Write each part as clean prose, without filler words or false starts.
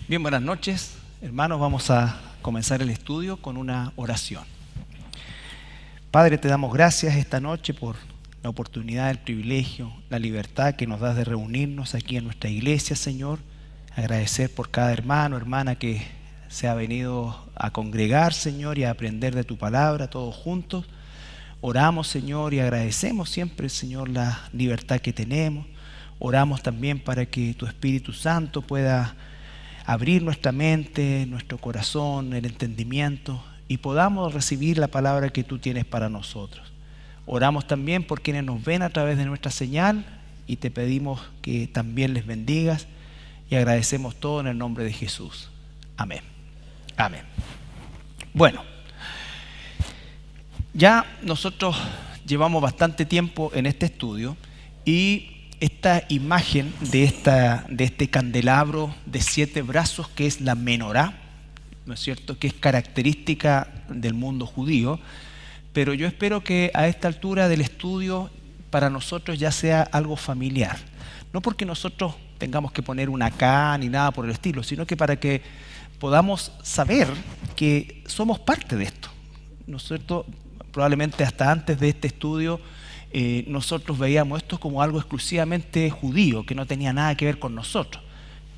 Bien, buenas noches, hermanos. Vamos a comenzar el estudio con una oración. Padre, te damos gracias esta noche por la oportunidad, el privilegio, la libertad que nos das de reunirnos aquí en nuestra iglesia, Señor. Agradecer por cada hermano, hermana que se ha venido a congregar, Señor, y a aprender de tu palabra, todos juntos. Oramos, Señor, y agradecemos siempre, Señor, la libertad que tenemos. Oramos también para que tu Espíritu Santo pueda abrir nuestra mente, nuestro corazón, el entendimiento y podamos recibir la palabra que tú tienes para nosotros. Oramos también por quienes nos ven a través de nuestra señal y te pedimos que también les bendigas y agradecemos todo en el nombre de Jesús. Amén. Amén. Bueno, ya nosotros llevamos bastante tiempo en este estudio y esta imagen de este candelabro de 7 brazos, que es la menorá, ¿no es cierto?, que es característica del mundo judío, pero yo espero que a esta altura del estudio para nosotros ya sea algo familiar. No porque nosotros tengamos que poner una acá ni nada por el estilo, sino que para que podamos saber que somos parte de esto, ¿no es cierto? Probablemente hasta antes de este estudio nosotros veíamos esto como algo exclusivamente judío, que no tenía nada que ver con nosotros,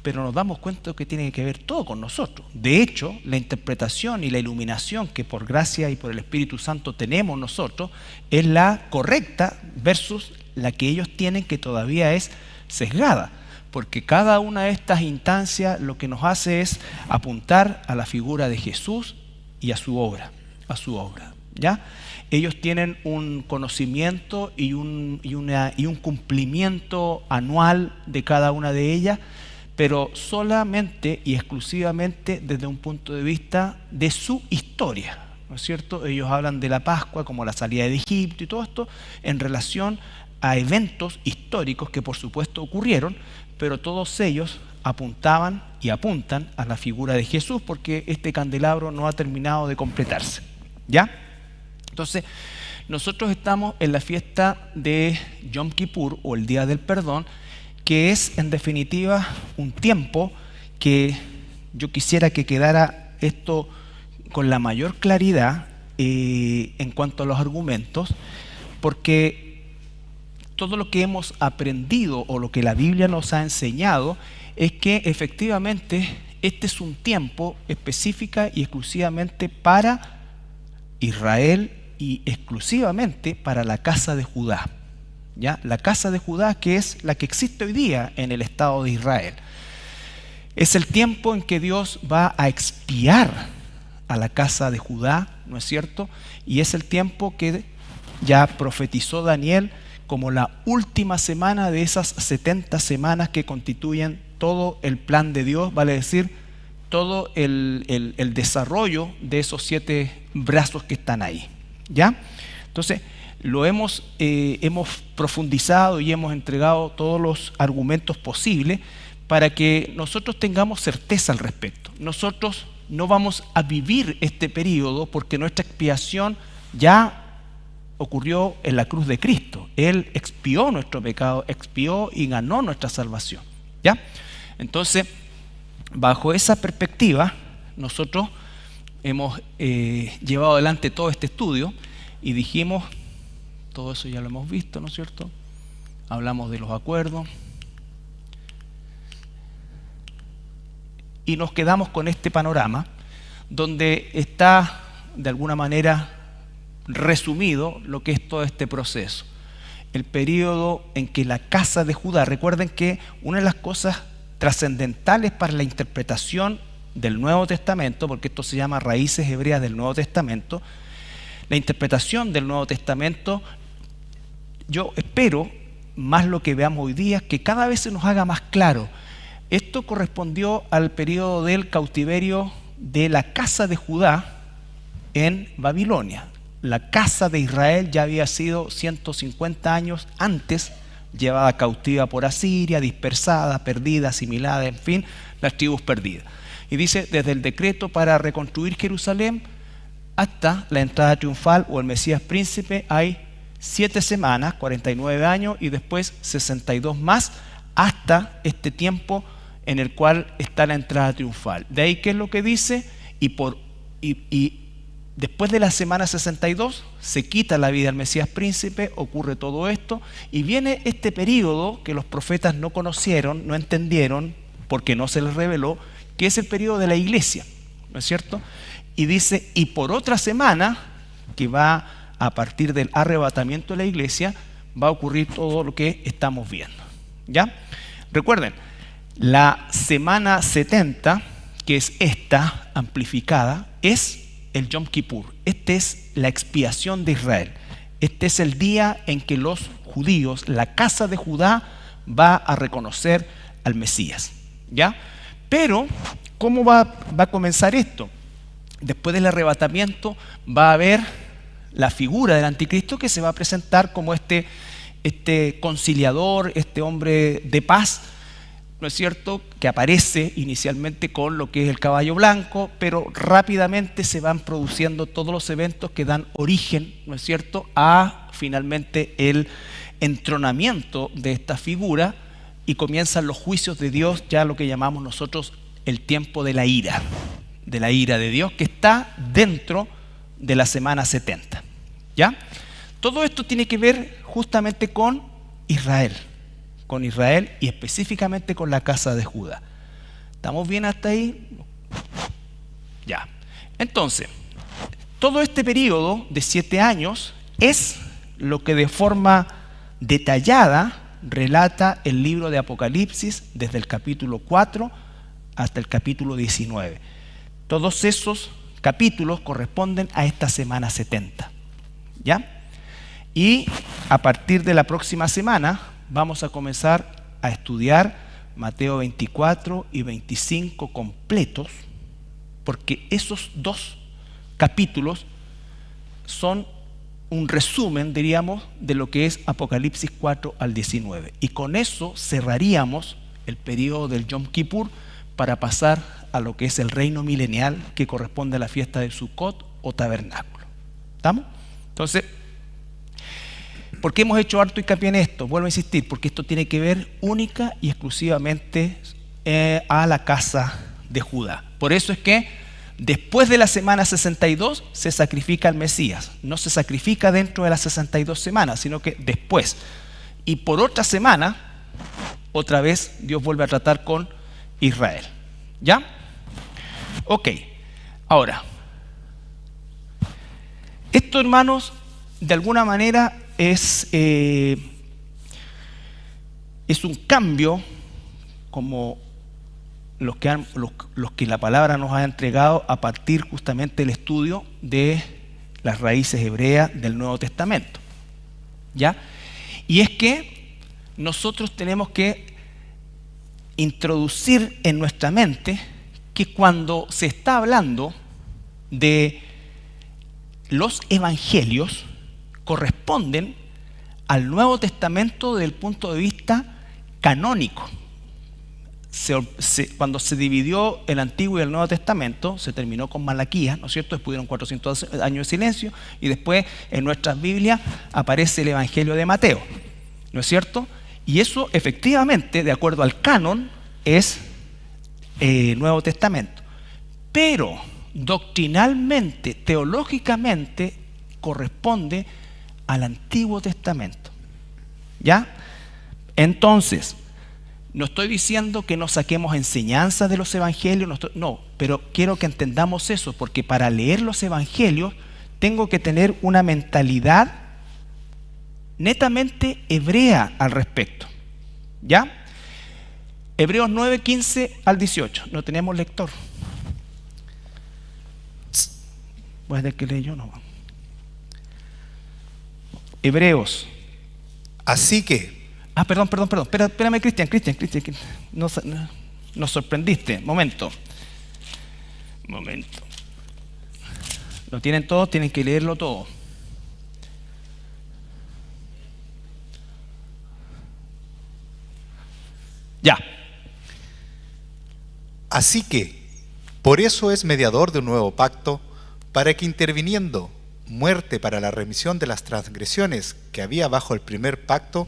pero nos damos cuenta que tiene que ver todo con nosotros. De hecho, la interpretación y la iluminación que por gracia y por el Espíritu Santo tenemos nosotros es la correcta versus la que ellos tienen, que todavía es sesgada, porque cada una de estas instancias lo que nos hace es apuntar a la figura de Jesús y a su obra, ¿ya? Ellos tienen un conocimiento y un cumplimiento anual de cada una de ellas, pero solamente y exclusivamente desde un punto de vista de su historia, ¿no es cierto? Ellos hablan de la Pascua como la salida de Egipto y todo esto en relación a eventos históricos que por supuesto ocurrieron, pero todos ellos apuntaban y apuntan a la figura de Jesús, porque este candelabro no ha terminado de completarse, ¿ya? Entonces, nosotros estamos en la fiesta de Yom Kippur, o el Día del Perdón, que es en definitiva un tiempo que yo quisiera que quedara esto con la mayor claridad en cuanto a los argumentos, porque todo lo que hemos aprendido o lo que la Biblia nos ha enseñado es que efectivamente este es un tiempo específica y exclusivamente para Israel y exclusivamente para la casa de Judá, ¿ya? La casa de Judá, que es la que existe hoy día en el Estado de Israel. Es el tiempo en que Dios va a expiar a la casa de Judá, ¿no es cierto? Y es el tiempo que ya profetizó Daniel como la última semana de esas 70 semanas que constituyen todo el plan de Dios, vale decir, todo el desarrollo de esos 7 brazos que están ahí, ¿ya? Entonces, lo hemos profundizado y hemos entregado todos los argumentos posibles para que nosotros tengamos certeza al respecto. Nosotros no vamos a vivir este periodo porque nuestra expiación ya ocurrió en la cruz de Cristo. Él expió nuestro pecado, expió y ganó nuestra salvación, ¿ya? Entonces, bajo esa perspectiva, nosotros hemos llevado adelante todo este estudio y dijimos, todo eso ya lo hemos visto, ¿no es cierto? Hablamos de los acuerdos y nos quedamos con este panorama donde está de alguna manera resumido lo que es todo este proceso. El periodo en que la casa de Judá, recuerden que una de las cosas trascendentales para la interpretación del Nuevo Testamento, porque esto se llama raíces hebreas del Nuevo Testamento, la interpretación del Nuevo Testamento, yo espero, más lo que veamos hoy día, que cada vez se nos haga más claro. Esto correspondió al periodo del cautiverio de la casa de Judá en Babilonia. La casa de Israel ya había sido 150 años antes llevada cautiva por Asiria, dispersada, perdida, asimilada, en fin, las tribus perdidas. Y dice, desde el decreto para reconstruir Jerusalén hasta la entrada triunfal o el Mesías príncipe hay 7 semanas, 49 años y después 62 más, hasta este tiempo en el cual está la entrada triunfal. De ahí, ¿qué es lo que dice? Y después de la semana 62 se quita la vida del Mesías príncipe, ocurre todo esto, y viene este periodo que los profetas no conocieron, no entendieron, porque no se les reveló, que es el periodo de la iglesia, ¿no es cierto? Y dice, y por otra semana, que va a partir del arrebatamiento de la iglesia, va a ocurrir todo lo que estamos viendo, ¿ya? Recuerden, la semana 70, que es esta amplificada, es el Yom Kippur. Este es la expiación de Israel. Este es el día en que los judíos, la casa de Judá, va a reconocer al Mesías, ¿ya? Pero, ¿cómo va a comenzar esto? Después del arrebatamiento va a haber la figura del anticristo que se va a presentar como este conciliador, este hombre de paz, ¿no es cierto?, que aparece inicialmente con lo que es el caballo blanco, pero rápidamente se van produciendo todos los eventos que dan origen, ¿no es cierto?, a finalmente el entronamiento de esta figura, y comienzan los juicios de Dios, ya lo que llamamos nosotros el tiempo de la ira de Dios, que está dentro de la semana 70, ¿ya? Todo esto tiene que ver justamente con Israel y específicamente con la casa de Judá. ¿Estamos bien hasta ahí? Ya. Entonces, todo este periodo de 7 años es lo que de forma detallada relata el libro de Apocalipsis desde el capítulo 4 hasta el capítulo 19. Todos esos capítulos corresponden a esta semana 70, ¿ya? Y a partir de la próxima semana vamos a comenzar a estudiar Mateo 24 y 25 completos, porque esos 2 capítulos son un resumen, diríamos, de lo que es Apocalipsis 4 al 19. Y con eso cerraríamos el periodo del Yom Kippur para pasar a lo que es el reino milenial, que corresponde a la fiesta de Sukkot o tabernáculo. ¿Estamos? Entonces, ¿por qué hemos hecho harto hincapié en esto? Vuelvo a insistir, porque esto tiene que ver única y exclusivamente a la casa de Judá. Por eso es que después de la semana 62 se sacrifica al Mesías. No se sacrifica dentro de las 62 semanas, sino que después. Y por otra semana, otra vez Dios vuelve a tratar con Israel. ¿Ya? Ok. Ahora, esto, hermanos, de alguna manera es un cambio como los que la palabra nos ha entregado a partir justamente del estudio de las raíces hebreas del Nuevo Testamento, ¿ya? Y es que nosotros tenemos que introducir en nuestra mente que cuando se está hablando de los evangelios, corresponden al Nuevo Testamento desde el punto de vista canónico. Cuando se dividió el Antiguo y el Nuevo Testamento, se terminó con Malaquías, ¿no es cierto? Después hubieron 400 años de silencio, y después en nuestras Biblias aparece el Evangelio de Mateo, ¿no es cierto? Y eso efectivamente, de acuerdo al canon, es Nuevo Testamento. Pero doctrinalmente, teológicamente, corresponde al Antiguo Testamento, ¿ya? Entonces, no estoy diciendo que no saquemos enseñanzas de los evangelios, no, pero quiero que entendamos eso, porque para leer los evangelios tengo que tener una mentalidad netamente hebrea al respecto, ¿ya? Hebreos 9, 15 al 18, no tenemos lector. Voy a tener que leer yo, no. Hebreos. Así que... Perdón. Espérame, Cristian. Nos sorprendiste. Momento. Lo tienen todos, tienen que leerlo todo. Ya. Así que, por eso es mediador de un nuevo pacto, para que interviniendo muerte para la remisión de las transgresiones que había bajo el primer pacto,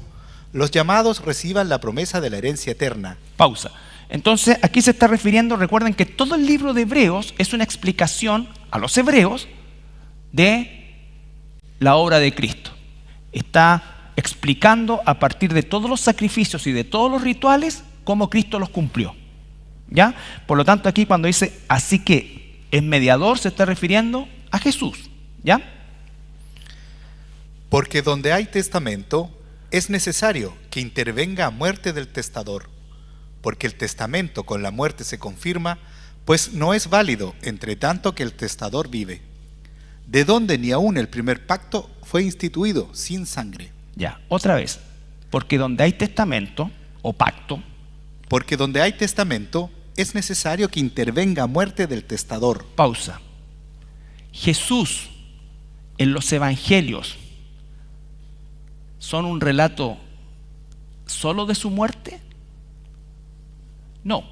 los llamados reciban la promesa de la herencia eterna. Pausa. Entonces, aquí se está refiriendo, recuerden que todo el libro de Hebreos es una explicación a los hebreos de la obra de Cristo. Está explicando a partir de todos los sacrificios y de todos los rituales cómo Cristo los cumplió. ¿Ya? Por lo tanto, aquí cuando dice, así que es mediador, se está refiriendo a Jesús. ¿Ya? Porque donde hay testamento, es necesario que intervenga a muerte del testador, porque el testamento con la muerte se confirma, pues no es válido entre tanto que el testador vive. De donde ni aun el primer pacto fue instituido sin sangre. Ya, otra vez. Porque donde hay testamento o pacto. Porque donde hay testamento, es necesario que intervenga a muerte del testador. Pausa. Jesús en los evangelios son un relato solo de su muerte. No,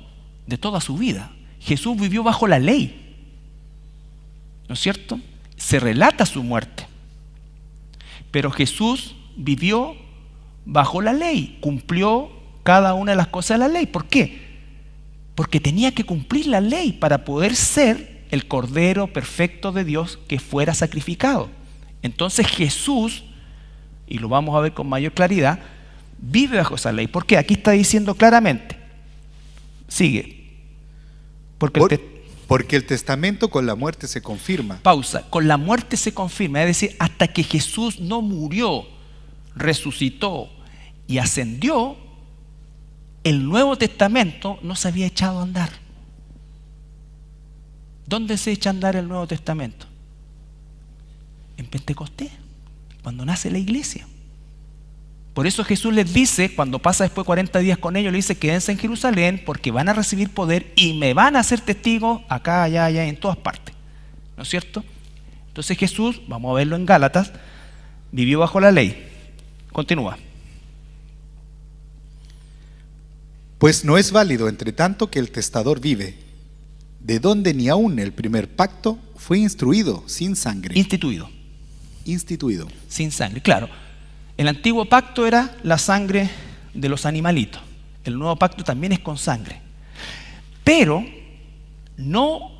de toda su vida. Jesús vivió bajo la ley, ¿no es cierto? Se relata su muerte, pero Jesús vivió bajo la ley, cumplió cada una de las cosas de la ley. ¿Por qué? Porque tenía que cumplir la ley para poder ser el Cordero perfecto de Dios que fuera sacrificado. Entonces Jesús, y lo vamos a ver con mayor claridad, vive bajo esa ley. ¿Por qué? Aquí está diciendo claramente. Sigue. Porque el testamento con la muerte se confirma. Pausa. Con la muerte se confirma. Es decir, hasta que Jesús no murió, resucitó y ascendió, el Nuevo Testamento no se había echado a andar. ¿Dónde se echa a andar el Nuevo Testamento? En Pentecostés, cuando nace la iglesia. Por eso Jesús les dice, cuando pasa después 40 días con ellos, le dice, quédense en Jerusalén porque van a recibir poder y me van a hacer testigos acá, allá, allá, en todas partes. ¿No es cierto? Entonces Jesús, vamos a verlo en Gálatas, vivió bajo la ley. Continúa. Pues no es válido entre tanto que el testador vive, de donde ni aun el primer pacto fue instruido sin sangre. Instituido. Sin sangre, claro. El antiguo pacto era la sangre de los animalitos. El nuevo pacto también es con sangre. Pero no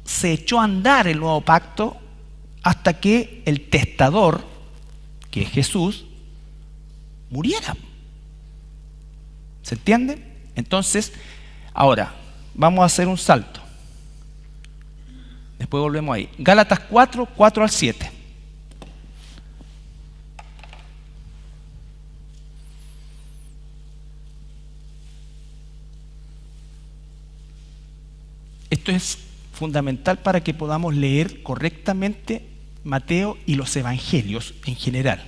se echó a andar el nuevo pacto hasta que el testador, que es Jesús, muriera. ¿Se entiende? Entonces, ahora, vamos a hacer un salto. Después volvemos ahí. Gálatas 4, 4 al 7. Esto es fundamental para que podamos leer correctamente Mateo y los evangelios en general.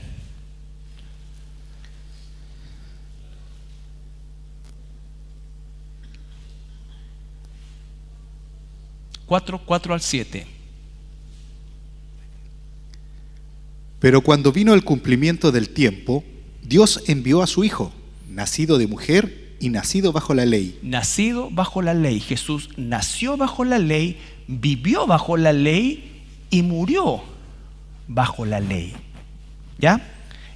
4, 4 al 7. Pero cuando vino el cumplimiento del tiempo, Dios envió a su Hijo, nacido de mujer y nacido bajo la ley. Nacido bajo la ley. Jesús nació bajo la ley, vivió bajo la ley y murió bajo la ley. ¿Ya?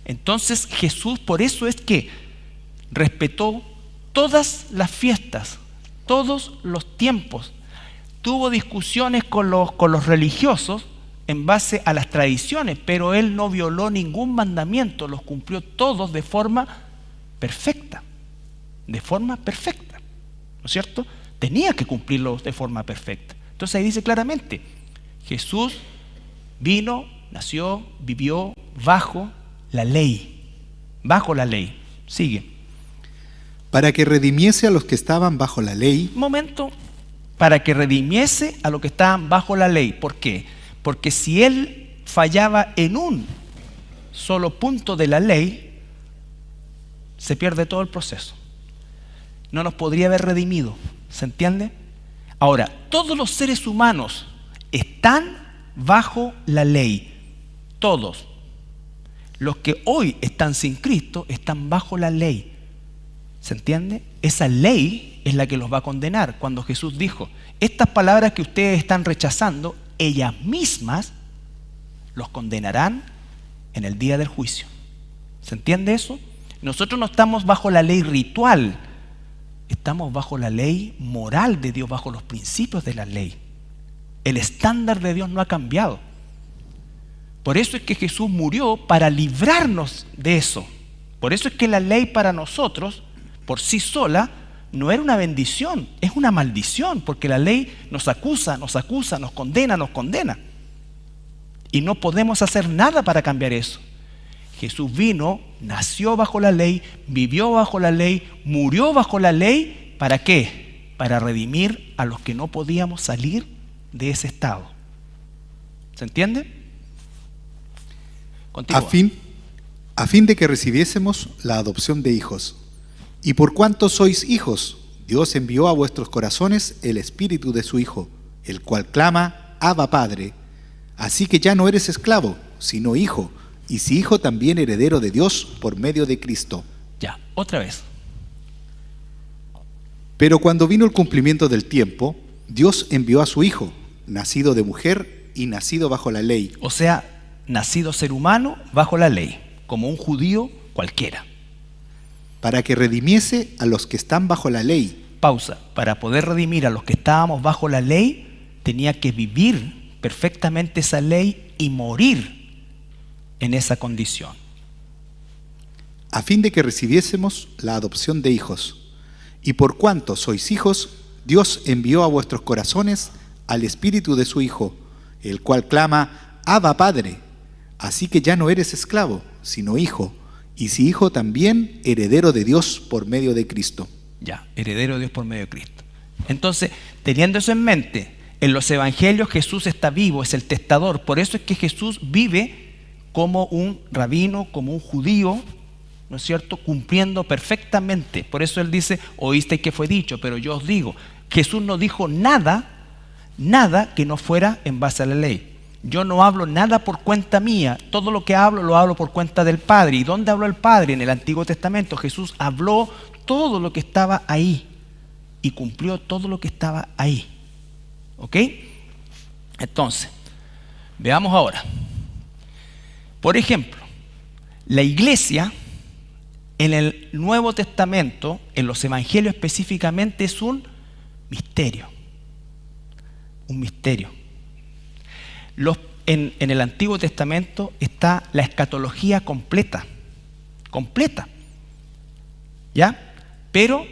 Entonces Jesús, por eso es que respetó todas las fiestas, todos los tiempos. Tuvo discusiones con los religiosos en base a las tradiciones, pero él no violó ningún mandamiento, los cumplió todos de forma perfecta. De forma perfecta, ¿no es cierto? Tenía que cumplirlos de forma perfecta. Entonces ahí dice claramente, Jesús vino, nació, vivió bajo la ley. Bajo la ley. Sigue. Para que redimiese a los que estaban bajo la ley. Un momento. Para que redimiese a los que estaban bajo la ley. ¿Por qué? Porque si él fallaba en un solo punto de la ley, se pierde todo el proceso. No nos podría haber redimido. ¿Se entiende? Ahora, todos los seres humanos están bajo la ley. Todos. Los que hoy están sin Cristo están bajo la ley. ¿Se entiende? Esa ley es la que los va a condenar. Cuando Jesús dijo, estas palabras que ustedes están rechazando, ellas mismas los condenarán en el día del juicio. ¿Se entiende eso? Nosotros no estamos bajo la ley ritual. estamos bajo la ley moral de Dios, bajo los principios de la ley. El estándar de Dios no ha cambiado. Por eso es que Jesús murió para librarnos de eso. Por eso es que la ley para nosotros, por sí sola, no era una bendición, es una maldición, porque la ley nos acusa, nos condena. Y no podemos hacer nada para cambiar eso. Jesús vino, nació bajo la ley, vivió bajo la ley, murió bajo la ley. ¿Para qué? Para redimir a los que no podíamos salir de ese estado. ¿Se entiende? Continúa. A fin de que recibiésemos la adopción de hijos. Y por cuanto sois hijos, Dios envió a vuestros corazones el Espíritu de su Hijo, el cual clama, Abba Padre. Así que ya no eres esclavo, sino hijo, y si hijo, también heredero de Dios por medio de Cristo. Ya, otra vez. Pero cuando vino el cumplimiento del tiempo, Dios envió a su Hijo, nacido de mujer y nacido bajo la ley. O sea, nacido ser humano bajo la ley, como un judío cualquiera. Para que redimiese a los que están bajo la ley. Pausa. Para poder redimir a los que estábamos bajo la ley, tenía que vivir perfectamente esa ley y morir en esa condición. A fin de que recibiésemos la adopción de hijos. Y por cuanto sois hijos, Dios envió a vuestros corazones al Espíritu de su Hijo, el cual clama, Abba Padre. Así que ya no eres esclavo, sino hijo, y si hijo, también heredero de Dios por medio de Cristo. Ya, heredero de Dios por medio de Cristo. Entonces, teniendo eso en mente, en los evangelios Jesús está vivo, es el testador. Por eso es que Jesús vive como un rabino, como un judío, ¿no es cierto?, cumpliendo perfectamente. Por eso él dice, oísteis que fue dicho, pero yo os digo. Jesús no dijo nada que no fuera en base a la ley. Yo no hablo nada por cuenta mía, todo lo que hablo lo hablo por cuenta del Padre. ¿Y dónde habló el Padre? En el Antiguo Testamento. Jesús habló todo lo que estaba ahí y cumplió todo lo que estaba ahí. ¿Ok? Entonces, veamos ahora. Por ejemplo, la iglesia en el Nuevo Testamento, en los evangelios específicamente, es un misterio. Un misterio. En el Antiguo Testamento está la escatología completa. ¿Ya? Pero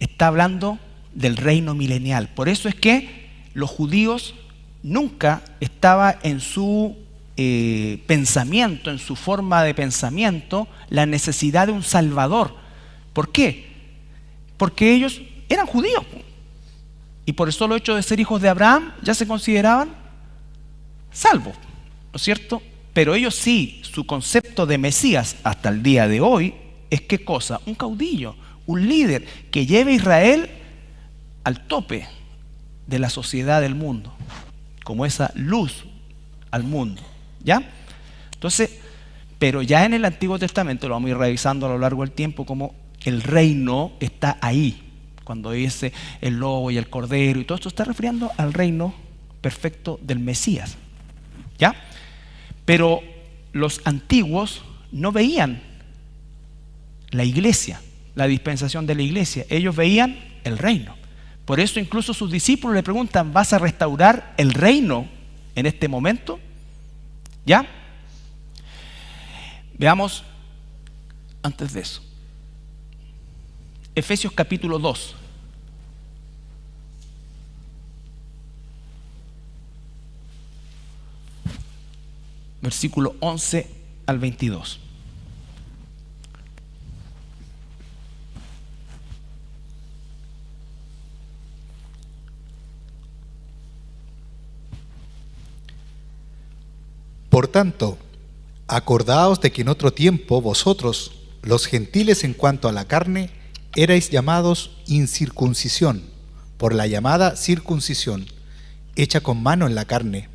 está hablando del reino milenial. Por eso es que los judíos nunca estaba en su pensamiento, en su forma de pensamiento, la necesidad de un salvador. ¿Por qué? Porque ellos eran judíos. Y por el solo hecho de ser hijos de Abraham ya se consideraban salvos, ¿no es cierto? Pero ellos sí, su concepto de Mesías hasta el día de hoy es ¿qué cosa? Un caudillo, un líder que lleve a Israel al tope de la sociedad del mundo, como esa luz al mundo, ¿ya? Entonces, pero ya en el Antiguo Testamento, lo vamos a ir revisando a lo largo del tiempo, como el reino está ahí. Cuando dice el lobo y el cordero y todo esto está refiriendo al reino perfecto del Mesías, ¿ya? Pero los antiguos no veían la iglesia, la dispensación de la iglesia. Ellos veían el reino. Por eso incluso sus discípulos le preguntan, ¿vas a restaurar el reino en este momento? ¿Ya? Veamos antes de eso. Efesios capítulo 2. Versículo 11 al 22. Por tanto, acordaos de que en otro tiempo vosotros, los gentiles en cuanto a la carne, erais llamados incircuncisión, por la llamada circuncisión, hecha con mano en la carne.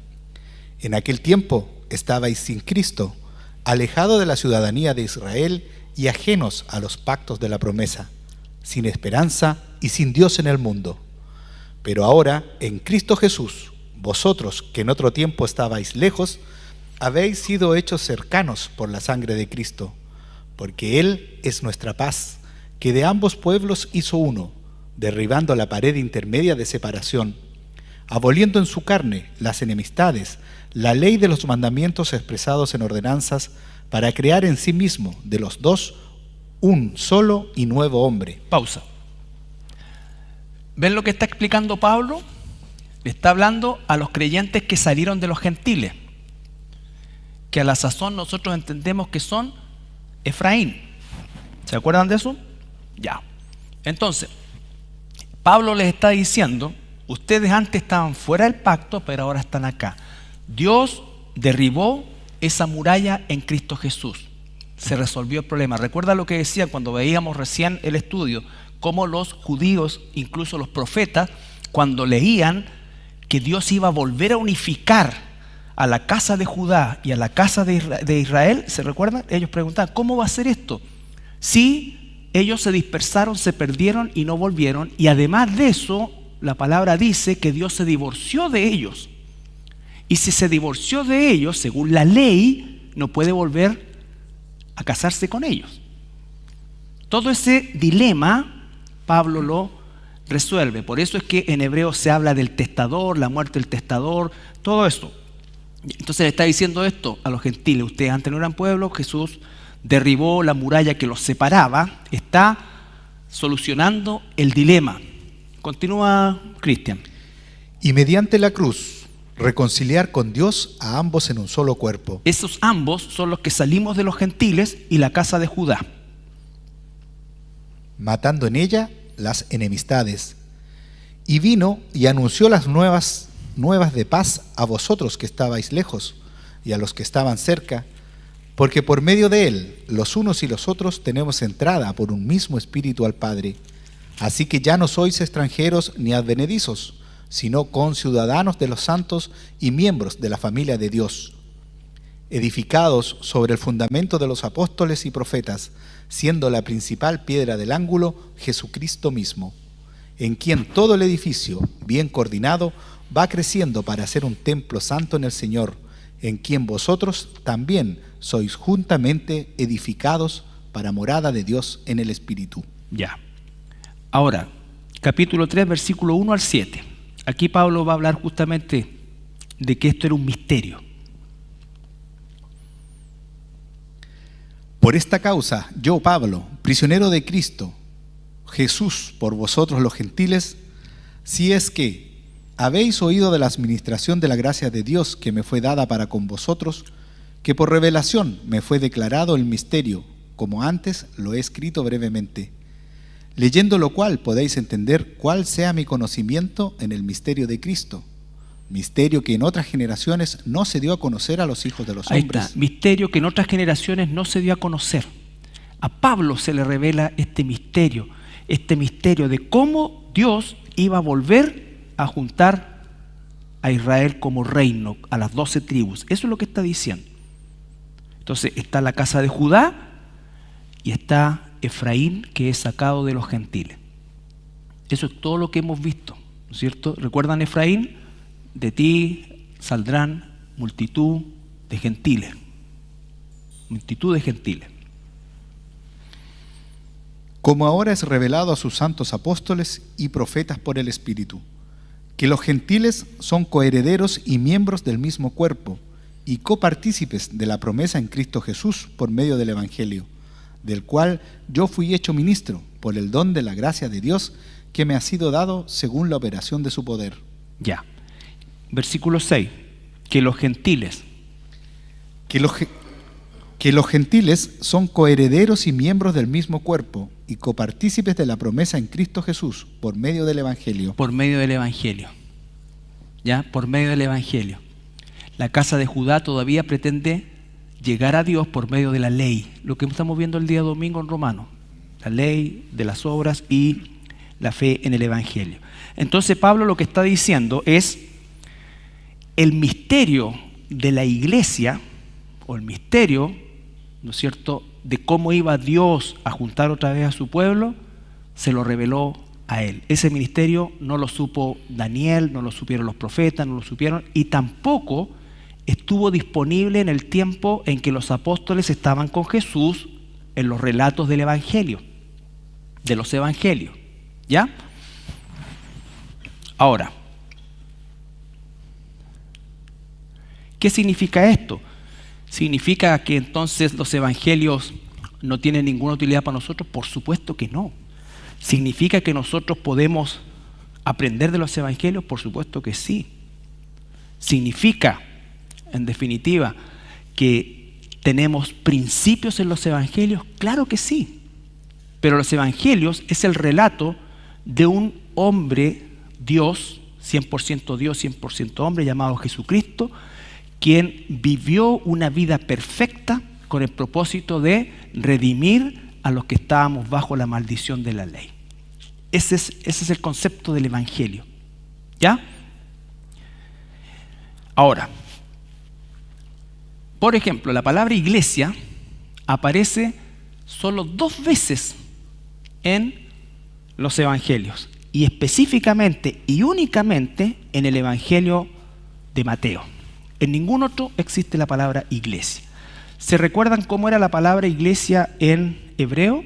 En aquel tiempo estabais sin Cristo, alejados de la ciudadanía de Israel y ajenos a los pactos de la promesa, sin esperanza y sin Dios en el mundo. Pero ahora, en Cristo Jesús, vosotros que en otro tiempo estabais lejos, habéis sido hechos cercanos por la sangre de Cristo, porque Él es nuestra paz, que de ambos pueblos hizo uno, derribando la pared intermedia de separación, aboliendo en su carne las enemistades, la ley de los mandamientos expresados en ordenanzas, para crear en sí mismo de los dos un solo y nuevo hombre. Pausa. ¿Ven lo que está explicando Pablo? Le está hablando a los creyentes que salieron de los gentiles, que a la sazón nosotros entendemos que son Efraín. ¿Se acuerdan de eso? Ya. Entonces, Pablo les está diciendo, ustedes antes estaban fuera del pacto, pero ahora están acá. Dios derribó esa muralla en Cristo Jesús. Se resolvió el problema. Recuerda lo que decía cuando veíamos recién el estudio, cómo los judíos, incluso los profetas, cuando leían que Dios iba a volver a unificar a la casa de Judá y a la casa de Israel, ¿se recuerdan? Ellos preguntaban, ¿cómo va a ser esto? Si ellos se dispersaron, se perdieron y no volvieron, y además de eso, la palabra dice que Dios se divorció de ellos. Y si se divorció de ellos, según la ley, no puede volver a casarse con ellos. Todo ese dilema, Pablo lo resuelve. Por eso es que en hebreo se habla del testador, la muerte del testador, todo eso. Entonces le está diciendo esto a los gentiles. Ustedes antes no eran pueblo, Jesús derribó la muralla que los separaba, está solucionando el dilema. Continúa Cristian. Y mediante la cruz, reconciliar con Dios a ambos en un solo cuerpo. Esos ambos son los que salimos de los gentiles y la casa de Judá. Matando en ella las enemistades. Y vino y anunció las nuevas de paz a vosotros que estabais lejos y a los que estaban cerca, porque por medio de él los unos y los otros tenemos entrada por un mismo espíritu al Padre. Así que ya no sois extranjeros ni advenedizos, sino conciudadanos de los santos y miembros de la familia de Dios, edificados sobre el fundamento de los apóstoles y profetas, siendo la principal piedra del ángulo Jesucristo mismo, en quien todo el edificio, bien coordinado, va creciendo para ser un templo santo en el Señor, en quien vosotros también sois juntamente edificados para morada de Dios en el Espíritu. Ya. Ahora, capítulo 3, versículo 1 al 7. Aquí Pablo va a hablar justamente de que esto era un misterio. Por esta causa, yo, Pablo, prisionero de Cristo Jesús por vosotros los gentiles, si es que habéis oído de la administración de la gracia de Dios que me fue dada para con vosotros, que por revelación me fue declarado el misterio, como antes lo he escrito brevemente, leyendo lo cual podéis entender cuál sea mi conocimiento en el misterio de Cristo, misterio que en otras generaciones no se dio a conocer a los hijos de los hombres. Ahí está, misterio que en otras generaciones no se dio a conocer. A Pablo se le revela este misterio de cómo Dios iba a volver a juntar a Israel como reino, a las 12 tribus. Eso es lo que está diciendo. Entonces está la casa de Judá y está Efraín, que es sacado de los gentiles. Eso es todo lo que hemos visto, ¿no es cierto? ¿Recuerdan Efraín? De ti saldrán multitud de gentiles. Multitud de gentiles. Como ahora es revelado a sus santos apóstoles y profetas por el Espíritu, que los gentiles son coherederos y miembros del mismo cuerpo, y copartícipes de la promesa en Cristo Jesús por medio del Evangelio, del cual yo fui hecho ministro por el don de la gracia de Dios que me ha sido dado según la operación de su poder. Ya. Versículo 6. Que los gentiles. Que los gentiles son coherederos y miembros del mismo cuerpo y copartícipes de la promesa en Cristo Jesús por medio del Evangelio. Por medio del Evangelio. ¿Ya? Por medio del Evangelio. La casa de Judá todavía pretende llegar a Dios por medio de la ley, lo que estamos viendo el día domingo en Romanos, la ley de las obras y la fe en el Evangelio. Entonces Pablo lo que está diciendo es el misterio de la iglesia, o el misterio, ¿no es cierto?, de cómo iba Dios a juntar otra vez a su pueblo, se lo reveló a él. Ese ministerio no lo supo Daniel, no lo supieron los profetas, no lo supieron, y tampoco estuvo disponible en el tiempo en que los apóstoles estaban con Jesús en los relatos del Evangelio, de los Evangelios, ¿ya? Ahora, ¿qué significa esto? ¿Significa que entonces los evangelios no tienen ninguna utilidad para nosotros? Por supuesto que no. ¿Significa que nosotros podemos aprender de los evangelios? Por supuesto que sí. ¿Significa, en definitiva, que tenemos principios en los evangelios? Claro que sí. Pero los evangelios es el relato de un hombre, Dios, 100% hombre, llamado Jesucristo, quien vivió una vida perfecta con el propósito de redimir a los que estábamos bajo la maldición de la ley. Ese es el concepto del evangelio. ¿Ya? Ahora, por ejemplo, la palabra iglesia aparece solo 2 veces en los evangelios, y específicamente y únicamente en el evangelio de Mateo. En ningún otro existe la palabra iglesia. ¿Se recuerdan cómo era la palabra iglesia en hebreo?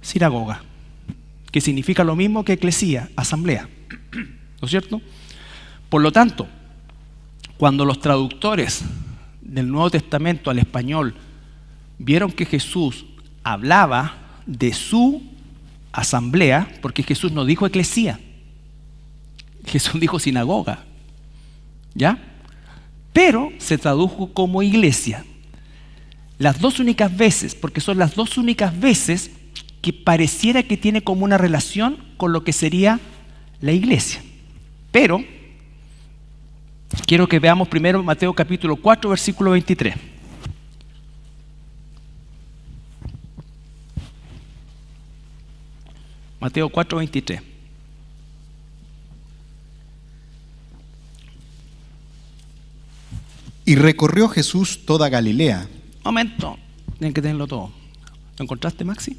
Sinagoga, que significa lo mismo que eclesía, asamblea, ¿no es cierto? Por lo tanto, cuando los traductores del Nuevo Testamento al español vieron que Jesús hablaba de su asamblea, porque Jesús no dijo eclesía, Jesús dijo sinagoga, ¿ya? Pero se tradujo como iglesia. Las 2 únicas veces, porque son las 2 únicas veces que pareciera que tiene como una relación con lo que sería la iglesia. Pero quiero que veamos primero Mateo capítulo 4, versículo 23. Mateo 4, 23. Y recorrió Jesús toda Galilea. Momento, tienen que tenerlo todo. ¿Lo encontraste, Maxi?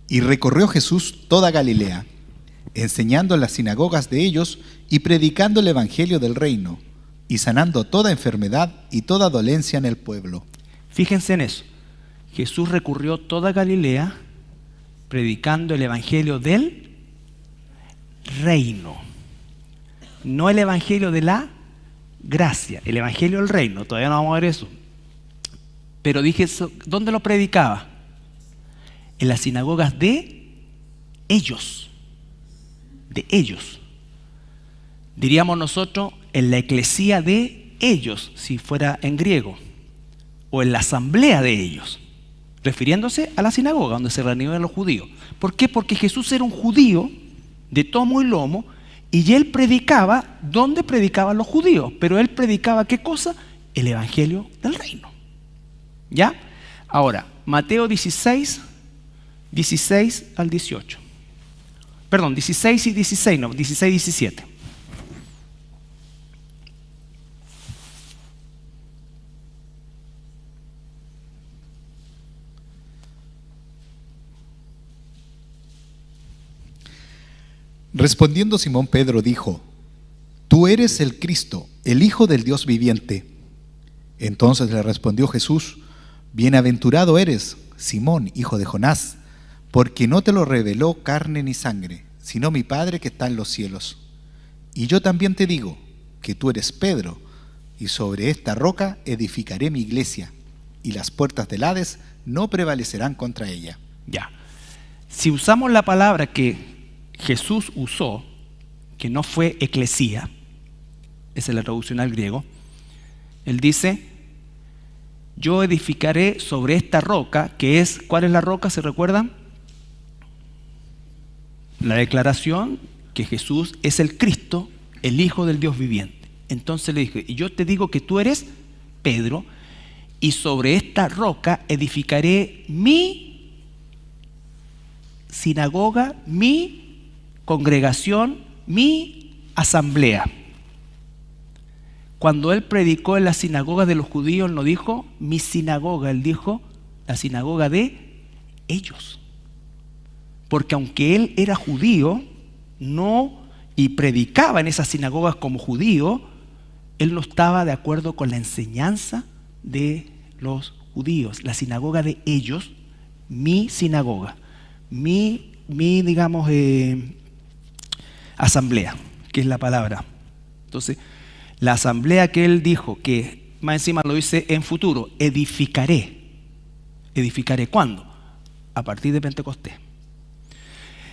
Y recorrió Jesús toda Galilea, enseñando en las sinagogas de ellos y predicando el evangelio del reino, y sanando toda enfermedad y toda dolencia en el pueblo. Fíjense en eso. Jesús recorrió toda Galilea predicando el evangelio del reino. No el evangelio de la gracia, el evangelio del reino. Todavía no vamos a ver eso. Pero dije, ¿dónde lo predicaba? En las sinagogas de ellos. De ellos. Diríamos nosotros en la eclesía de ellos, si fuera en griego. O en la asamblea de ellos. Refiriéndose a la sinagoga donde se reunían los judíos. ¿Por qué? Porque Jesús era un judío de tomo y lomo, y él predicaba donde predicaban los judíos, pero él predicaba ¿qué cosa? El evangelio del reino. ¿Ya? Ahora, Mateo 16, 16 al 18. Perdón, 16 y 16, no, 16 y 17. Respondiendo Simón Pedro dijo: Tú eres el Cristo, el Hijo del Dios viviente. Entonces le respondió Jesús: Bienaventurado eres, Simón, hijo de Jonás, porque no te lo reveló carne ni sangre, sino mi Padre que está en los cielos. Y yo también te digo que tú eres Pedro, y sobre esta roca edificaré mi iglesia, y las puertas del Hades no prevalecerán contra ella. Ya. Si usamos la palabra que Jesús usó, que no fue eclesía, esa es la traducción al griego, él dice: yo edificaré sobre esta roca, que es, ¿cuál es la roca? ¿Se recuerdan? La declaración que Jesús es el Cristo, el Hijo del Dios viviente. Entonces le dije: y yo te digo que tú eres Pedro, y sobre esta roca edificaré mi sinagoga, mi congregación, mi asamblea. Cuando él predicó en la sinagoga de los judíos, no dijo mi sinagoga, él dijo la sinagoga de ellos. Porque aunque él era judío, y predicaba en esas sinagogas como judío, él no estaba de acuerdo con la enseñanza de los judíos. La sinagoga de ellos, mi sinagoga, mi digamos, asamblea, que es la palabra. Entonces, la asamblea que él dijo, que más encima lo dice en futuro, edificaré. ¿Edificaré cuándo? A partir de Pentecostés.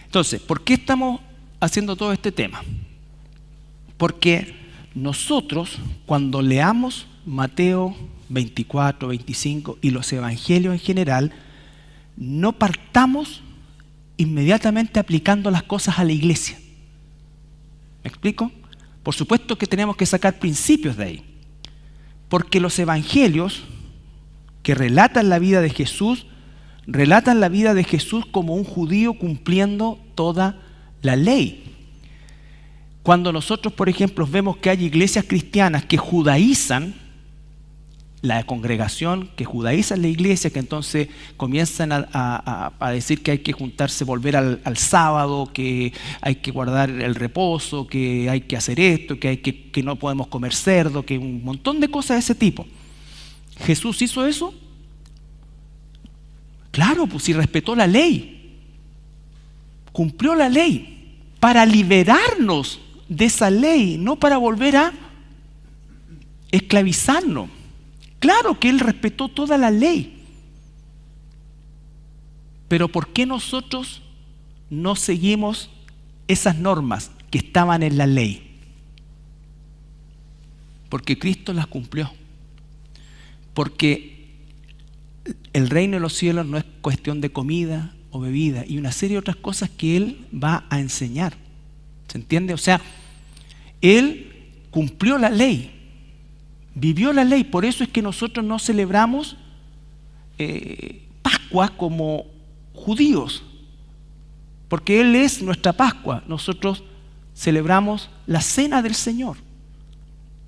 Entonces, ¿por qué estamos haciendo todo este tema? Porque nosotros, cuando leamos Mateo 24, 25 y los evangelios en general, no partamos inmediatamente aplicando las cosas a la iglesia. ¿Me explico? Por supuesto que tenemos que sacar principios de ahí, porque los evangelios que relatan la vida de Jesús como un judío cumpliendo toda la ley. Cuando nosotros, por ejemplo, vemos que hay iglesias cristianas que judaizan la congregación, que judaizan la iglesia, que entonces comienzan a decir que hay que juntarse, volver al sábado, que hay que guardar el reposo, que hay que hacer esto, que no podemos comer cerdo, que un montón de cosas de ese tipo. ¿Jesús hizo eso? Claro, pues si respetó la ley, cumplió la ley para liberarnos de esa ley, no para volver a esclavizarnos. Claro que él respetó toda la ley, pero ¿por qué nosotros no seguimos esas normas que estaban en la ley? Porque Cristo las cumplió. Porque el reino de los cielos no es cuestión de comida o bebida y una serie de otras cosas que Él va a enseñar. ¿Se entiende? O sea, Él cumplió la ley, vivió la ley. Por eso es que nosotros no celebramos Pascua como judíos, porque Él es nuestra Pascua. Nosotros celebramos la cena del Señor.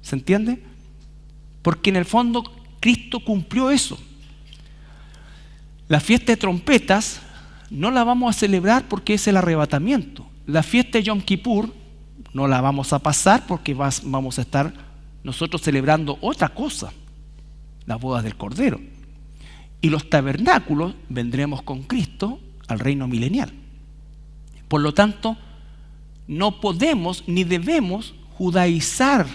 ¿Se entiende? Porque en el fondo Cristo cumplió eso. La fiesta de trompetas no la vamos a celebrar porque es el arrebatamiento. La fiesta de Yom Kippur no la vamos a pasar porque vamos a estar nosotros celebrando otra cosa, las bodas del Cordero. Y los tabernáculos vendremos con Cristo al reino milenial. Por lo tanto, no podemos ni debemos judaizar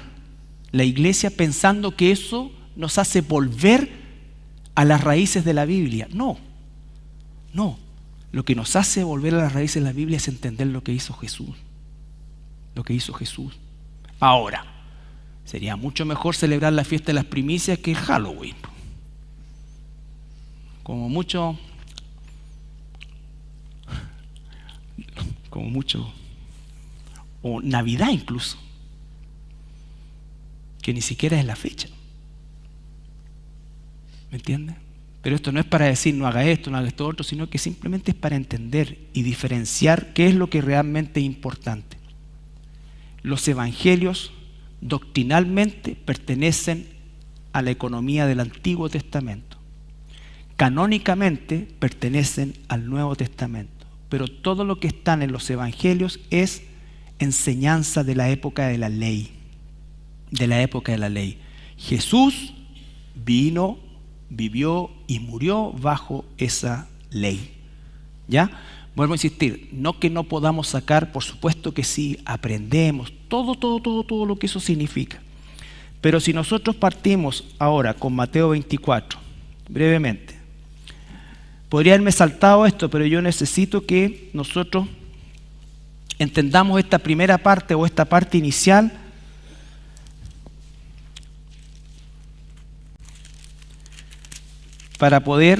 la iglesia pensando que eso nos hace volver a las raíces de la Biblia. No. Lo que nos hace volver a las raíces de la Biblia es entender lo que hizo Jesús. Lo que hizo Jesús. Ahora, sería mucho mejor celebrar la fiesta de las primicias que el Halloween. Como mucho, o Navidad incluso, que ni siquiera es la fecha. ¿Me entiendes? Pero esto no es para decir no haga esto, no haga esto otro, sino que simplemente es para entender y diferenciar qué es lo que realmente es importante. Los evangelios doctrinalmente pertenecen a la economía del Antiguo Testamento. Canónicamente pertenecen al Nuevo Testamento. Pero todo lo que está en los evangelios es enseñanza de la época de la ley. De la época de la ley. Jesús vino, vivió y murió bajo esa ley. ¿Ya? Vuelvo a insistir, no que no podamos sacar, por supuesto que sí, aprendemos todo lo que eso significa. Pero si nosotros partimos ahora con Mateo 24, brevemente, podría haberme saltado esto, pero yo necesito que nosotros entendamos esta primera parte o esta parte inicial para poder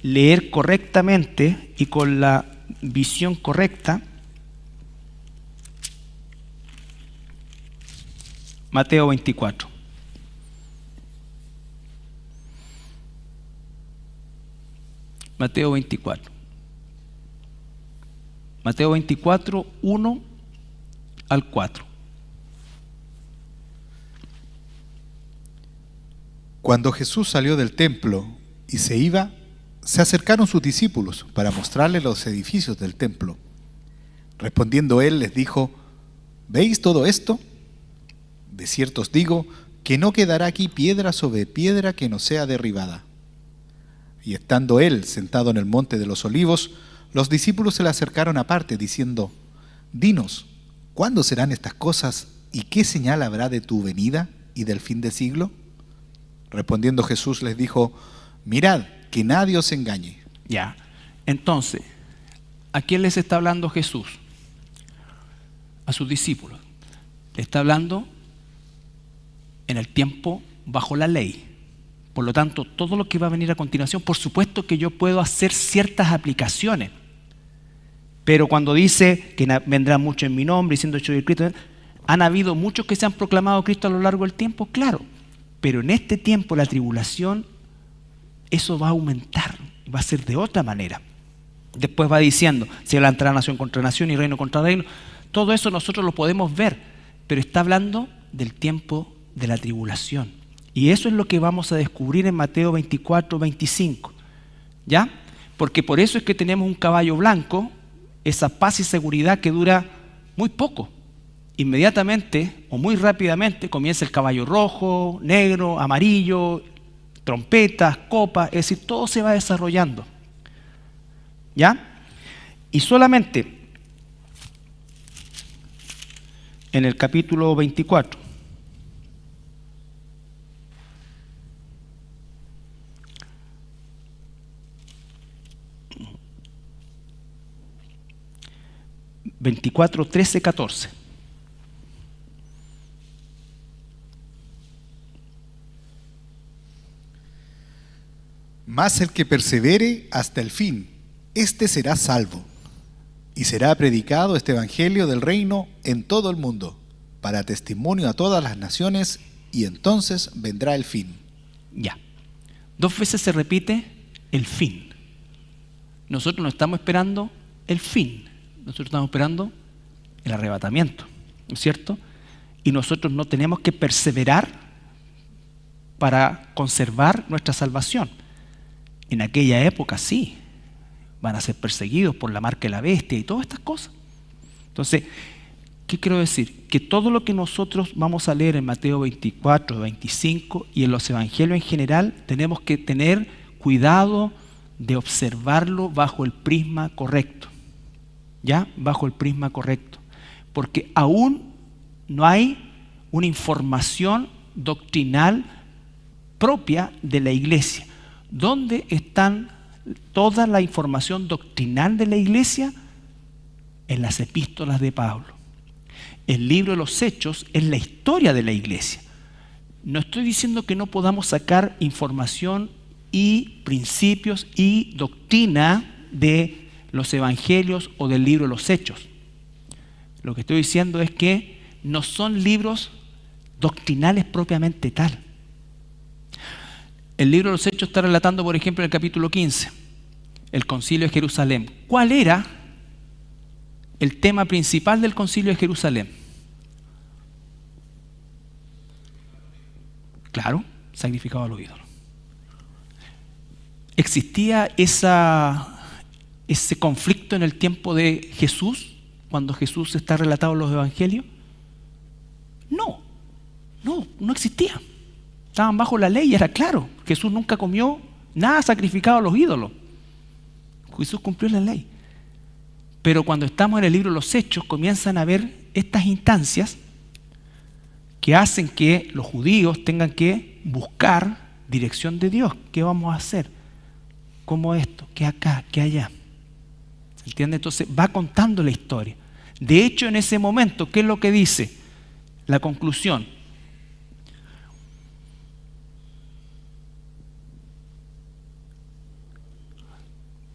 leer correctamente y con la visión correcta Mateo 24. Mateo 24. Mateo 24, 1 al 4. Cuando Jesús salió del templo y se iba, se acercaron sus discípulos para mostrarle los edificios del templo. Respondiendo él, les dijo: ¿veis todo esto? De cierto os digo que no quedará aquí piedra sobre piedra que no sea derribada. Y estando él sentado en el monte de los olivos, los discípulos se le acercaron aparte, diciendo: Dinos, ¿cuándo serán estas cosas y qué señal habrá de tu venida y del fin del siglo? Respondiendo Jesús les dijo: Mirad, que nadie os engañe. Ya. Entonces, ¿a quién les está hablando Jesús? A sus discípulos. Le está hablando en el tiempo bajo la ley. Por lo tanto, todo lo que va a venir a continuación, por supuesto que yo puedo hacer ciertas aplicaciones. Pero cuando dice que vendrá mucho en mi nombre, diciendo yo soy Cristo, han habido muchos que se han proclamado Cristo a lo largo del tiempo, claro. Pero en este tiempo, la tribulación, eso va a aumentar, va a ser de otra manera. Después va diciendo, se levantará nación contra nación y reino contra reino. Todo eso nosotros lo podemos ver, pero está hablando del tiempo de la tribulación. Y eso es lo que vamos a descubrir en Mateo 24, 25. ¿Ya? Porque por eso es que tenemos un caballo blanco, esa paz y seguridad que dura muy poco. Inmediatamente o muy rápidamente comienza el caballo rojo, negro, amarillo, trompetas, copas, es decir, todo se va desarrollando. ¿Ya? Y solamente en el capítulo 24, ...24, 13, 14... Mas el que persevere hasta el fin, éste será salvo. Y será predicado este evangelio del reino en todo el mundo, para testimonio a todas las naciones, y entonces vendrá el fin. Ya. 2 veces se repite el fin. Nosotros no estamos esperando el fin. Nosotros estamos esperando el arrebatamiento, ¿no es cierto? Y nosotros no tenemos que perseverar para conservar nuestra salvación. En aquella época sí, van a ser perseguidos por la marca de la bestia y todas estas cosas. Entonces, ¿qué quiero decir? Que todo lo que nosotros vamos a leer en Mateo 24, 25 y en los evangelios en general, tenemos que tener cuidado de observarlo bajo el prisma correcto. ¿Ya? Bajo el prisma correcto. Porque aún no hay una información doctrinal propia de la iglesia. ¿Dónde están toda la información doctrinal de la iglesia? En las epístolas de Pablo. El libro de los Hechos es la historia de la iglesia. No estoy diciendo que no podamos sacar información y principios y doctrina de los evangelios o del libro de los Hechos. Lo que estoy diciendo es que no son libros doctrinales propiamente tal. El libro de los Hechos está relatando, por ejemplo, en el capítulo 15, el concilio de Jerusalén. ¿Cuál era el tema principal del concilio de Jerusalén? Claro, sacrificado a los ídolos. ¿Existía ese conflicto en el tiempo de Jesús, cuando Jesús está relatado en los evangelios? No existía. Estaban bajo la ley y era claro. Jesús nunca comió nada sacrificado a los ídolos. Jesús cumplió la ley. Pero cuando estamos en el libro de los Hechos, comienzan a haber estas instancias que hacen que los judíos tengan que buscar dirección de Dios. ¿Qué vamos a hacer? ¿Cómo esto? ¿Qué acá? ¿Qué allá? ¿Se entiende? Entonces va contando la historia. De hecho, en ese momento, ¿qué es lo que dice? La conclusión.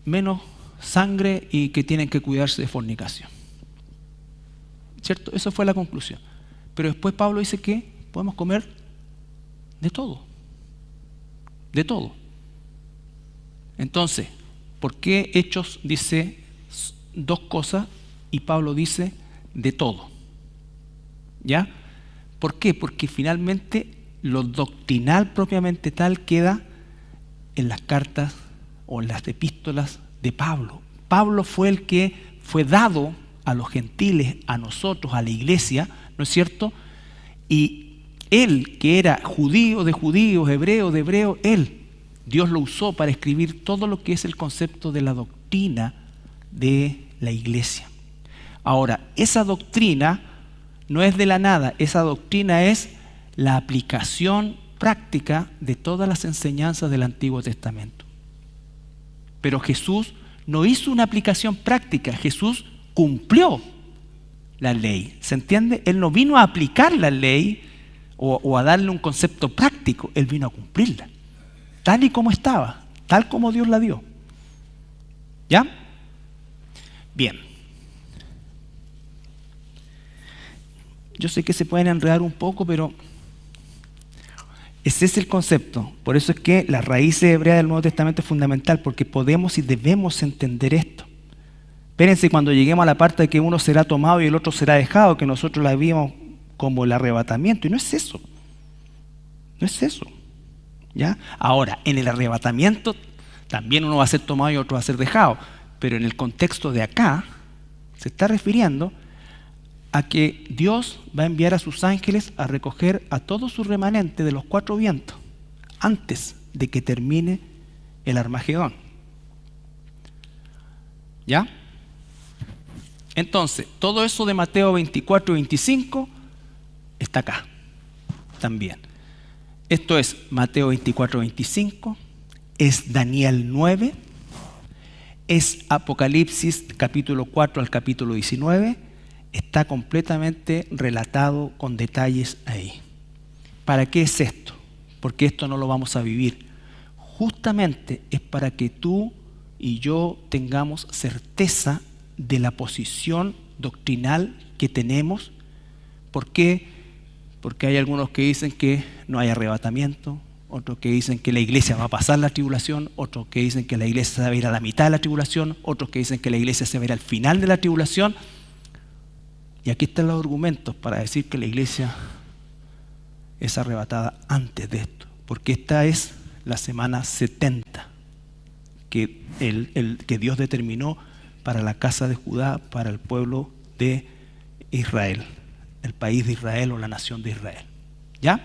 Menos sangre y que tienen que cuidarse de fornicación. ¿Cierto? Eso fue la conclusión. Pero después Pablo dice que podemos comer de todo. De todo. Entonces, ¿por qué Hechos dice 2 cosas y Pablo dice de todo? ¿Ya? ¿Por qué? Porque finalmente lo doctrinal propiamente tal queda en las cartas o en las epístolas de Pablo. Pablo fue el que fue dado a los gentiles, a nosotros, a la iglesia, ¿no es cierto? Y él, que era judío de judíos, hebreo de hebreos, él Dios lo usó para escribir todo lo que es el concepto de la doctrina de la iglesia. Ahora, esa doctrina no es de la nada, esa doctrina es la aplicación práctica de todas las enseñanzas del Antiguo Testamento. Pero Jesús no hizo una aplicación práctica, Jesús cumplió la ley. ¿Se entiende? Él no vino a aplicar la ley o a darle un concepto práctico, Él vino a cumplirla, tal y como estaba, tal como Dios la dio. ¿Ya? Bien. Yo sé que se pueden enredar un poco, pero ese es el concepto. Por eso es que la raíz hebrea del Nuevo Testamento es fundamental, porque podemos y debemos entender esto. Espérense cuando lleguemos a la parte de que uno será tomado y el otro será dejado, que nosotros la vimos como el arrebatamiento, y no es eso. No es eso. ¿Ya? Ahora, en el arrebatamiento también uno va a ser tomado y otro va a ser dejado, pero en el contexto de acá se está refiriendo a que Dios va a enviar a sus ángeles a recoger a todo su remanente de los 4 vientos antes de que termine el Armagedón. ¿Ya? Entonces, todo eso de Mateo 24 y 25 está acá también. Esto es Mateo 24, 25, es Daniel 9, es Apocalipsis capítulo 4 al capítulo 19, está completamente relatado con detalles ahí. ¿Para qué es esto? Porque esto no lo vamos a vivir. Justamente es para que tú y yo tengamos certeza de la posición doctrinal que tenemos. ¿Por qué? Porque hay algunos que dicen que no hay arrebatamiento, otros que dicen que la iglesia va a pasar la tribulación, otros que dicen que la iglesia se va a ir a la mitad de la tribulación, otros que dicen que la iglesia se va a ir al final de la tribulación. Y aquí están los argumentos para decir que la iglesia es arrebatada antes de esto, porque esta es la semana 70 que Dios determinó para la casa de Judá, para el pueblo de Israel, el país de Israel o la nación de Israel. ¿Ya?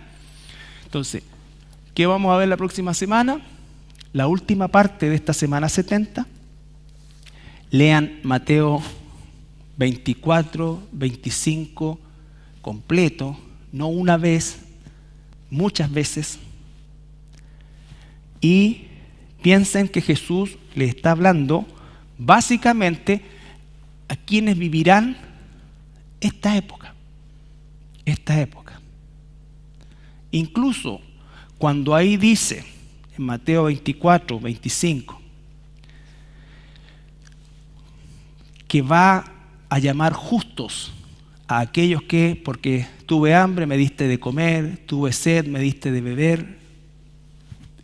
Entonces, ¿qué vamos a ver la próxima semana? La última parte de esta semana 70. Lean Mateo 24, 25 completo, no una vez, muchas veces, y piensen que Jesús le está hablando básicamente a quienes vivirán esta época. Incluso cuando ahí dice en Mateo 24, 25 que va a llamar justos a aquellos que, porque tuve hambre, me diste de comer, tuve sed, me diste de beber.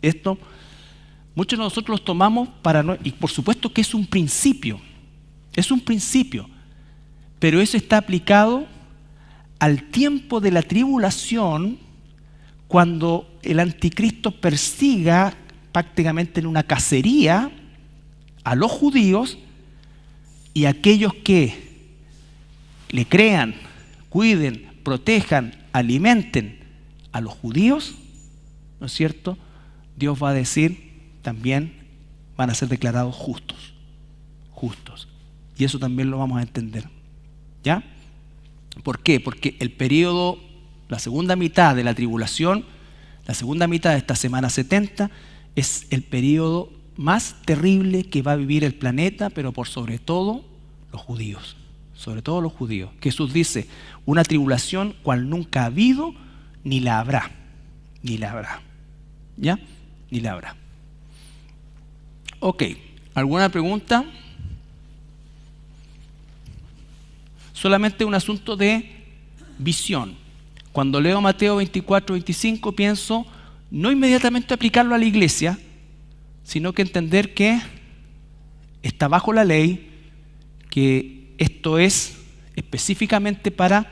Esto, muchos de nosotros los tomamos para no, y por supuesto que es un principio, pero eso está aplicado al tiempo de la tribulación, cuando el anticristo persiga prácticamente en una cacería a los judíos y aquellos que le crean, cuiden, protejan, alimenten a los judíos, ¿no es cierto? Dios va a decir también van a ser declarados justos. Y eso también lo vamos a entender. ¿Ya? ¿Por qué? Porque el periodo, la segunda mitad de la tribulación, la segunda mitad de esta semana 70, es el periodo más terrible que va a vivir el planeta, pero por sobre todo los judíos. Sobre todo los judíos. Jesús dice, una tribulación cual nunca ha habido, ni la habrá. ¿Ya? Ni la habrá. Ok, ¿alguna pregunta? Solamente un asunto de visión. Cuando leo Mateo 24, 25, pienso no inmediatamente aplicarlo a la iglesia, sino que entender que está bajo la ley, que esto es específicamente para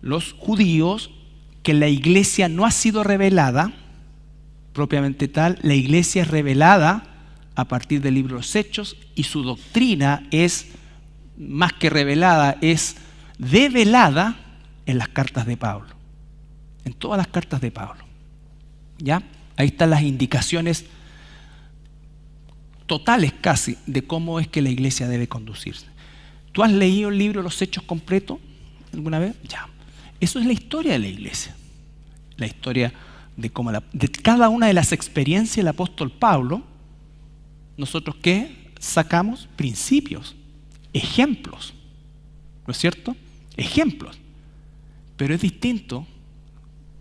los judíos, que la iglesia no ha sido revelada, propiamente tal, la iglesia es revelada a partir del libro de los Hechos y su doctrina es más que revelada, es develada en las cartas de Pablo, en todas las cartas de Pablo. ¿Ya? Ahí están las indicaciones totales casi de cómo es que la iglesia debe conducirse. ¿Tú has leído el libro Los Hechos completo alguna vez? Ya. Eso es la historia de la iglesia. La historia de cómo de cada una de las experiencias del apóstol Pablo, nosotros ¿qué? Sacamos principios, ejemplos, ¿no es cierto? Ejemplos. Pero es distinto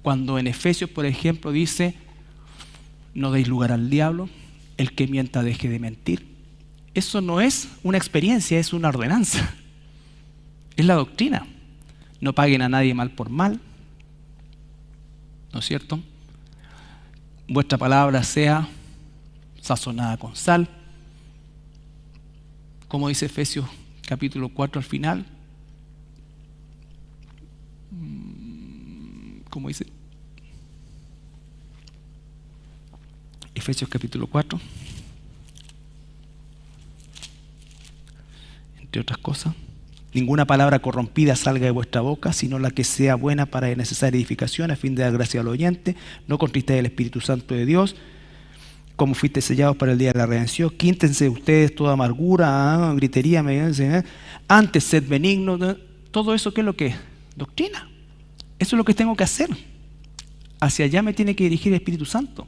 cuando en Efesios, por ejemplo, dice: no deis lugar al diablo, el que mienta deje de mentir. Eso no es una experiencia, es una ordenanza. Es la doctrina. No paguen a nadie mal por mal, ¿no es cierto? Vuestra palabra sea sazonada con sal. Como dice Efesios capítulo 4 al final. ¿Cómo dice? Efesios capítulo 4. Entre otras cosas. Ninguna palabra corrompida salga de vuestra boca, sino la que sea buena para necesaria edificación, a fin de dar gracia al oyente. No contristéis el Espíritu Santo de Dios, como fuiste sellados para el día de la redención. Quíntense ustedes toda amargura, gritería, antes sed benignos. Todo eso, ¿qué es lo que es? Doctrina. Eso es lo que tengo que hacer. Hacia allá me tiene que dirigir el Espíritu Santo.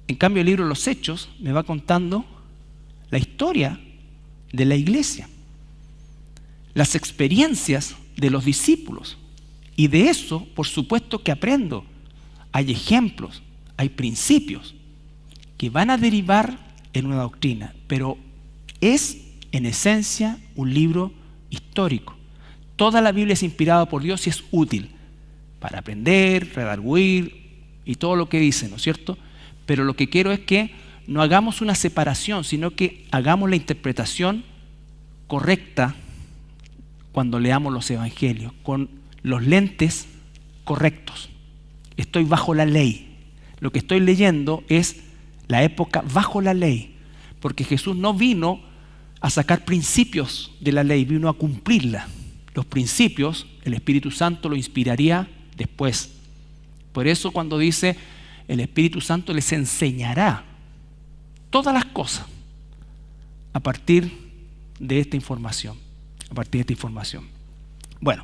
En cambio, el libro Los Hechos me va contando la historia de la iglesia, las experiencias de los discípulos. Y de eso, por supuesto que aprendo. Hay ejemplos, hay principios que van a derivar en una doctrina, pero es en esencia un libro histórico. Toda la Biblia es inspirada por Dios y es útil para aprender, redarguir y todo lo que dice, ¿no es cierto? Pero lo que quiero es que no hagamos una separación, sino que hagamos la interpretación correcta cuando leamos los evangelios, con los lentes correctos. Estoy bajo la ley. Lo que estoy leyendo es la época bajo la ley, porque Jesús no vino a sacar principios de la ley, vino a cumplirla. Los principios, el Espíritu Santo lo inspiraría después. Por eso cuando dice, el Espíritu Santo les enseñará todas las cosas a partir de esta información. Bueno,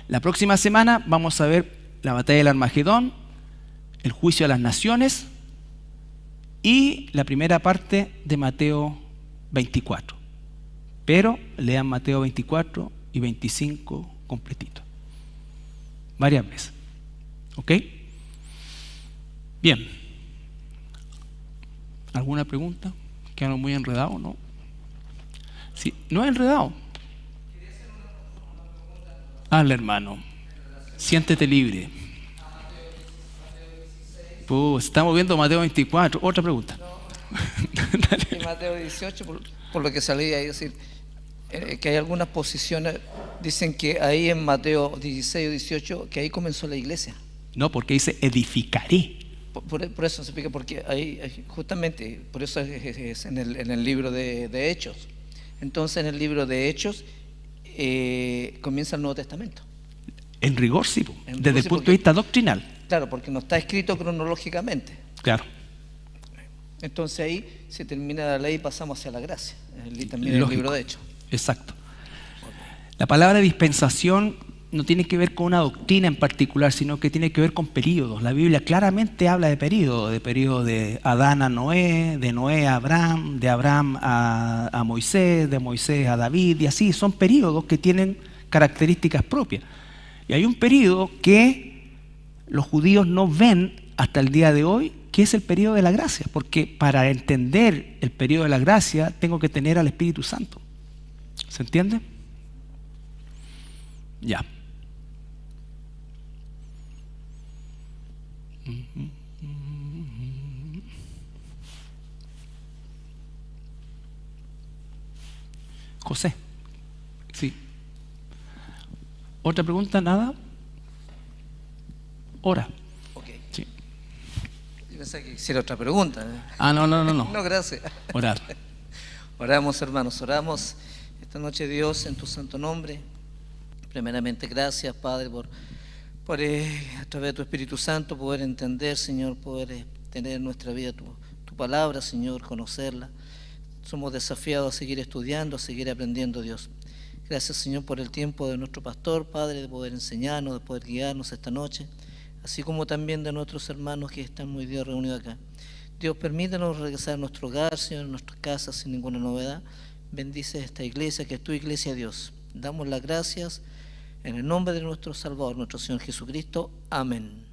la próxima semana vamos a ver la batalla del Armagedón, el juicio a las naciones y la primera parte de Mateo 24. Pero lean Mateo 24 y 25 completito. Varias veces. ¿Ok? Bien. ¿Alguna pregunta? ¿Quedaron muy enredados, no? Sí, no es enredado. Hazle, hermano. Siéntete libre. Pues estamos viendo Mateo 24. Otra pregunta. En Mateo 18, por lo que salí ahí, decir que hay algunas posiciones, dicen que ahí en Mateo 16 o 18, que ahí comenzó la iglesia. No, porque dice edificaré. Por eso se explica, porque ahí justamente, por eso es en el libro de Hechos. Entonces en el libro de Hechos comienza el Nuevo Testamento. En rigor sí, desde el punto de vista doctrinal. Claro, porque no está escrito cronológicamente. Claro. Entonces ahí se termina la ley y pasamos hacia la gracia. También en el libro de Hechos. Exacto. La palabra dispensación no tiene que ver con una doctrina en particular, sino que tiene que ver con períodos. La Biblia claramente habla de periodo de Adán a Noé, de Noé a Abraham, de Abraham a Moisés, de Moisés a David, y así. Son periodos que tienen características propias. Y hay un periodo que los judíos no ven hasta el día de hoy, que es el periodo de la gracia, porque para entender el periodo de la gracia tengo que tener al Espíritu Santo. ¿Se entiende? Ya. José. Sí. ¿Otra pregunta? ¿Nada? Ora. Ok. Sí. Yo pensé que hiciera otra pregunta. Ah, no. No, gracias. Orar. Oramos, hermanos, oramos esta noche, Dios, en tu santo nombre. Primeramente, gracias, Padre, por a través de tu Espíritu Santo poder entender, Señor, poder tener en nuestra vida tu tu palabra, Señor, conocerla. Somos desafiados a seguir estudiando, a seguir aprendiendo, Dios. Gracias, Señor, por el tiempo de nuestro pastor, Padre, de poder enseñarnos, de poder guiarnos esta noche, así como también de nuestros hermanos que están hoy día reunidos acá. Dios, permítanos regresar a nuestro hogar, Señor, a nuestras casas sin ninguna novedad. Bendice esta iglesia, que es tu iglesia, Dios. Damos las gracias en el nombre de nuestro Salvador, nuestro Señor Jesucristo. Amén.